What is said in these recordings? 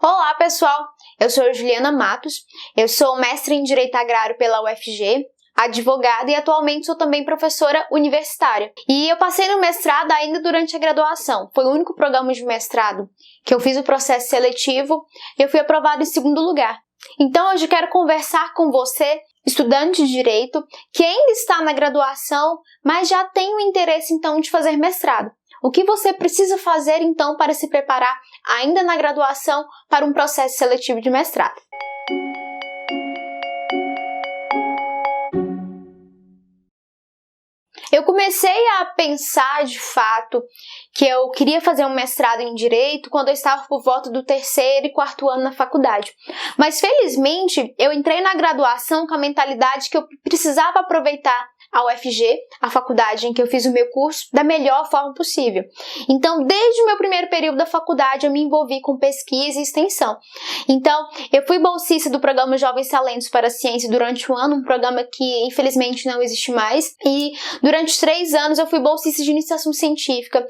Olá, pessoal! Eu sou Juliana Matos, eu sou mestre em Direito Agrário pela UFG, advogada e atualmente sou também professora universitária. E eu passei no mestrado ainda durante a graduação. Foi o único programa de mestrado que eu fiz o processo seletivo e eu fui aprovada em segundo lugar. Então hoje eu quero conversar com você, estudante de Direito, que ainda está na graduação, mas já tem o interesse então de fazer mestrado. O que você precisa fazer, então, para se preparar ainda na graduação para um processo seletivo de mestrado? Eu comecei a pensar, de fato, que eu queria fazer um mestrado em Direito quando eu estava por volta do terceiro e quarto ano na faculdade. Mas, felizmente, eu entrei na graduação com a mentalidade que eu precisava aproveitar a UFG, a faculdade em que eu fiz o meu curso, da melhor forma possível. Então, desde o meu primeiro período da faculdade, eu me envolvi com pesquisa e extensão. Então, eu fui bolsista do programa Jovens Talentos para a Ciência durante um ano, um programa que, infelizmente, não existe mais. E, durante 3 anos, eu fui bolsista de iniciação científica,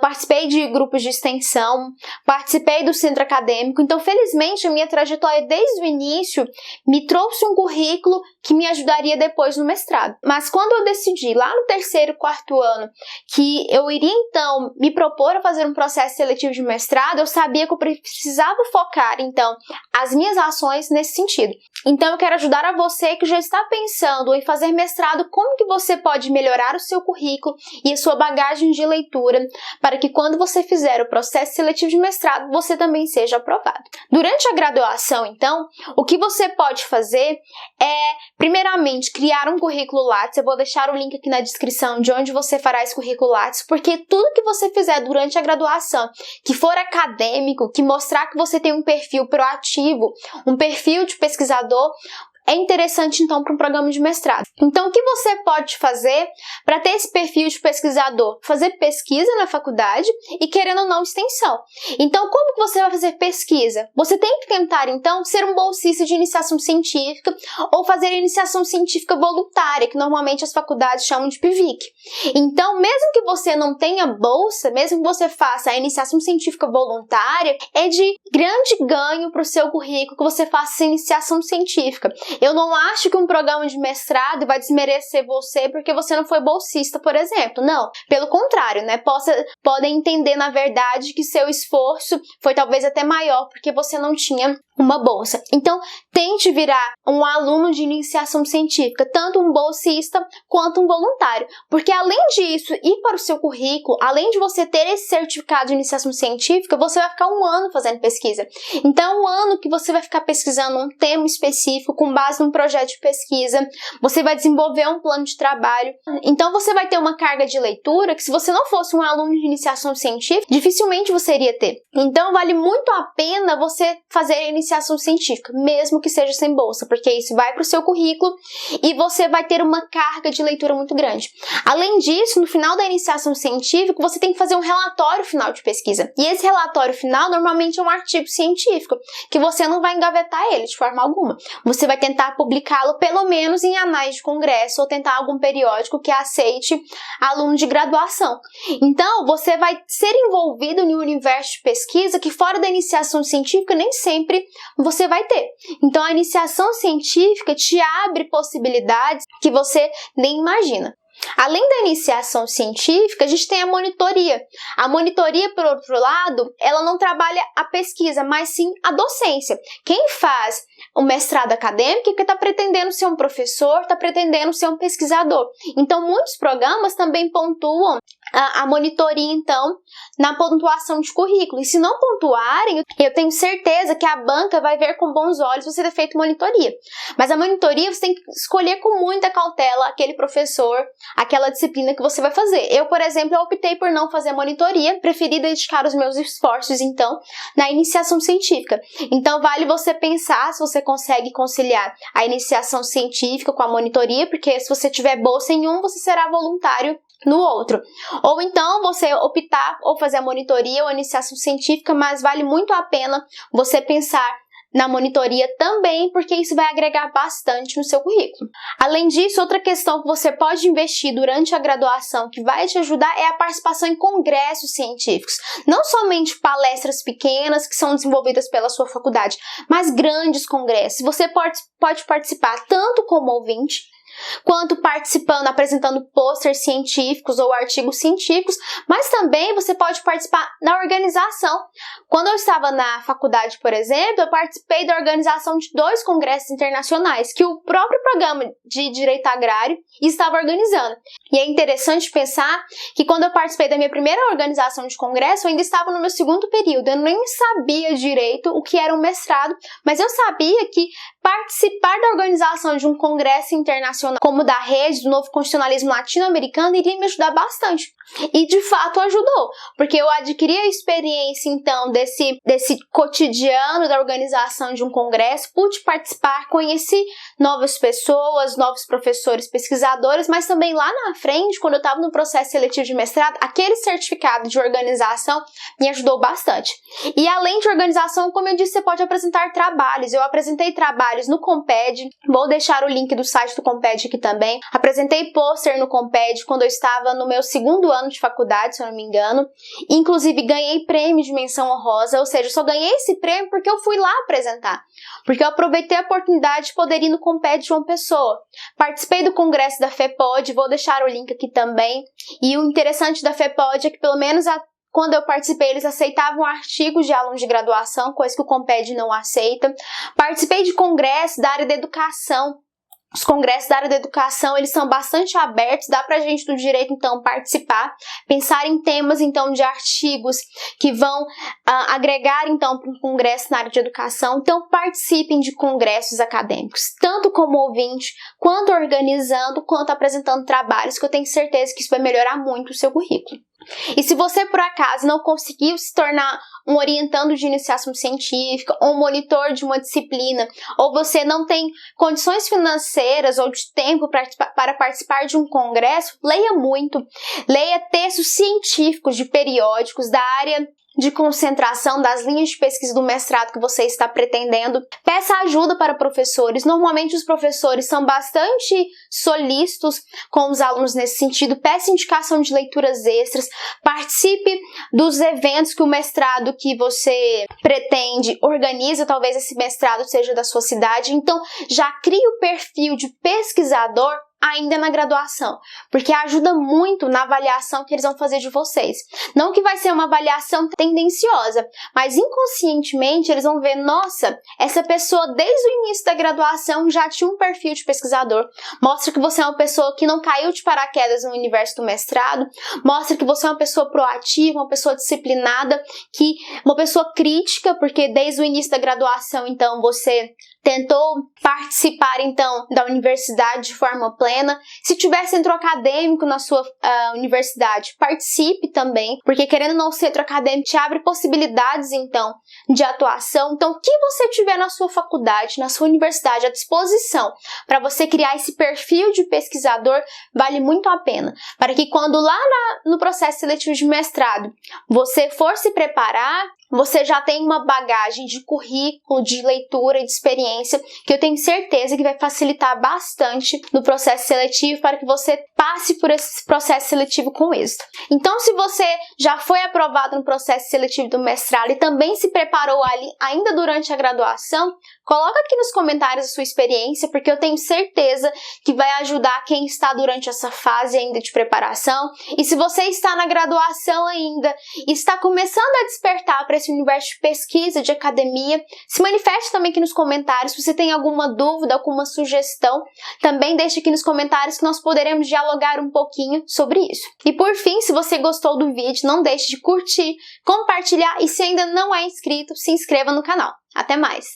participei de grupos de extensão, participei do centro acadêmico. Então, felizmente, a minha trajetória desde o início me trouxe um currículo que me ajudaria depois no mestrado. Mas quando eu decidi, lá no terceiro e quarto ano, que eu iria então me propor a fazer um processo seletivo de mestrado, eu sabia que eu precisava focar então as minhas ações nesse sentido. Então eu quero ajudar a você que já está pensando em fazer mestrado, como que você pode melhorar o seu currículo e a sua bagagem de leitura para que quando você fizer o processo seletivo de mestrado, você também seja aprovado. Durante a graduação, então, o que você pode fazer é, primeiramente, criar um currículo Lattes. Eu vou deixar o link aqui na descrição de onde você fará esse currículo Lattes, porque tudo que você fizer durante a graduação, que for acadêmico, que mostrar que você tem um perfil proativo, um perfil de pesquisador, é interessante, então, para um programa de mestrado. Então, o que você pode fazer para ter esse perfil de pesquisador? Fazer pesquisa na faculdade e, querendo ou não, extensão. Então, como que você vai fazer pesquisa? Você tem que tentar, então, ser um bolsista de iniciação científica ou fazer iniciação científica voluntária, que normalmente as faculdades chamam de PIVIC. Então, mesmo que você não tenha bolsa, mesmo que você faça a iniciação científica voluntária, é de grande ganho para o seu currículo que você faça essa iniciação científica. Eu não acho que um programa de mestrado vai desmerecer você porque você não foi bolsista, por exemplo. Não, pelo contrário, né? Podem entender, na verdade, que seu esforço foi talvez até maior porque você não tinha uma bolsa. Então, tente virar um aluno de iniciação científica, tanto um bolsista quanto um voluntário. Porque, além disso, ir para o seu currículo, além de você ter esse certificado de iniciação científica, você vai ficar 1 ano fazendo pesquisa. Então, 1 ano que você vai ficar pesquisando um tema específico com base num projeto de pesquisa, você vai desenvolver um plano de trabalho. Então, você vai ter uma carga de leitura que, se você não fosse um aluno de iniciação científica, dificilmente você iria ter. Então, vale muito a pena você fazer a iniciação científica, mesmo que seja sem bolsa, porque isso vai para o seu currículo e você vai ter uma carga de leitura muito grande. Além disso, no final da iniciação científica, você tem que fazer um relatório final de pesquisa. E esse relatório final, normalmente, é um artigo científico, que você não vai engavetar ele de forma alguma. Você vai tentar publicá-lo pelo menos em anais de congresso ou tentar algum periódico que aceite aluno de graduação. Então, você vai ser envolvido em um universo de pesquisa que fora da iniciação científica nem sempre você vai ter. Então, a iniciação científica te abre possibilidades que você nem imagina. Além da iniciação científica, a gente tem a monitoria. A monitoria, por outro lado, ela não trabalha a pesquisa, mas sim a docência. Quem faz o mestrado acadêmico é que está pretendendo ser um professor, está pretendendo ser um pesquisador. Então, muitos programas também pontuam a monitoria, então, na pontuação de currículo. E se não pontuarem, eu tenho certeza que a banca vai ver com bons olhos você ter feito monitoria. Mas a monitoria você tem que escolher com muita cautela aquele professor, aquela disciplina que você vai fazer. Eu, por exemplo, eu optei por não fazer monitoria, preferi dedicar os meus esforços, então, na iniciação científica. Então, vale você pensar se você consegue conciliar a iniciação científica com a monitoria, porque se você tiver bolsa em um, você será voluntário no outro. Ou então você optar ou fazer a monitoria ou a iniciação científica, mas vale muito a pena você pensar na monitoria também, porque isso vai agregar bastante no seu currículo. Além disso, outra questão que você pode investir durante a graduação que vai te ajudar é a participação em congressos científicos. Não somente palestras pequenas que são desenvolvidas pela sua faculdade, mas grandes congressos. Você pode participar tanto como ouvinte, quanto participando, apresentando pôsteres científicos ou artigos científicos, mas também você pode participar na organização. Quando eu estava na faculdade, por exemplo, eu participei da organização de 2 congressos internacionais que o próprio programa de Direito Agrário estava organizando. E é interessante pensar que quando eu participei da minha primeira organização de congresso, eu ainda estava no meu 2º período, eu nem sabia direito o que era um mestrado, mas eu sabia que participar da organização de um congresso internacional como da Rede do Novo Constitucionalismo Latino-Americano iria me ajudar bastante. E de fato ajudou, porque eu adquiri a experiência então desse cotidiano da organização de um congresso, pude participar, conheci novas pessoas, novos professores, pesquisadores, mas também lá na frente, quando eu estava no processo seletivo de mestrado, aquele certificado de organização me ajudou bastante. E além de organização, como eu disse, você pode apresentar trabalhos. Eu apresentei trabalhos no Comped, vou deixar o link do site do Comped aqui também. Apresentei pôster no Comped quando eu estava no meu 2º ano de faculdade, se eu não me engano. Inclusive, ganhei prêmio de menção honrosa, ou seja, eu só ganhei esse prêmio porque eu fui lá apresentar. Porque eu aproveitei a oportunidade de poder ir no Comped João Pessoa. Participei do congresso da FEPOD, vou deixar o link aqui também. E o interessante da FEPOD é que, pelo menos quando eu participei, eles aceitavam artigos de alunos de graduação, coisa que o Comped não aceita. Participei de congressos da área da educação. Os congressos da área da educação, eles são bastante abertos, dá pra gente do direito, então, participar, pensar em temas, então, de artigos que vão agregar, então, para um congresso na área de educação. Então, participem de congressos acadêmicos, tanto como ouvinte, quanto organizando, quanto apresentando trabalhos, que eu tenho certeza que isso vai melhorar muito o seu currículo. E se você, por acaso, não conseguiu se tornar um orientando de iniciação científica ou um monitor de uma disciplina, ou você não tem condições financeiras ou de tempo para participar de um congresso, leia muito. Leia textos científicos de periódicos da área de concentração das linhas de pesquisa do mestrado que você está pretendendo. Peça ajuda para professores. Normalmente os professores são bastante solícitos com os alunos nesse sentido. Peça indicação de leituras extras. Participe dos eventos que o mestrado que você pretende organiza. Talvez esse mestrado seja da sua cidade. Então, já crie o perfil de pesquisador ainda na graduação, porque ajuda muito na avaliação que eles vão fazer de vocês. Não que vai ser uma avaliação tendenciosa, mas inconscientemente eles vão ver, nossa, essa pessoa desde o início da graduação já tinha um perfil de pesquisador. Mostra que você é uma pessoa que não caiu de paraquedas no universo do mestrado, mostra que você é uma pessoa proativa, uma pessoa disciplinada, uma pessoa crítica, porque desde o início da graduação, então, você tentou participar, então, da universidade de forma plena. Se tiver centro acadêmico na sua universidade, participe também, porque querendo ou não, o centro acadêmico te abre possibilidades, então, de atuação. Então, o que você tiver na sua faculdade, na sua universidade, à disposição para você criar esse perfil de pesquisador, vale muito a pena. Para que quando lá no processo seletivo de mestrado, você for se preparar, você já tem uma bagagem de currículo, de leitura e de experiência que eu tenho certeza que vai facilitar bastante no processo seletivo para que você passe por esse processo seletivo com êxito. Então, se você já foi aprovado no processo seletivo do mestrado e também se preparou ali ainda durante a graduação, coloca aqui nos comentários a sua experiência, porque eu tenho certeza que vai ajudar quem está durante essa fase ainda de preparação. E se você está na graduação ainda e está começando a despertar para esse universo de pesquisa, de academia, se manifeste também aqui nos comentários. Se você tem alguma dúvida, alguma sugestão, também deixe aqui nos comentários que nós poderemos dialogar um pouquinho sobre isso. E por fim, se você gostou do vídeo, não deixe de curtir, compartilhar e se ainda não é inscrito, se inscreva no canal. Até mais!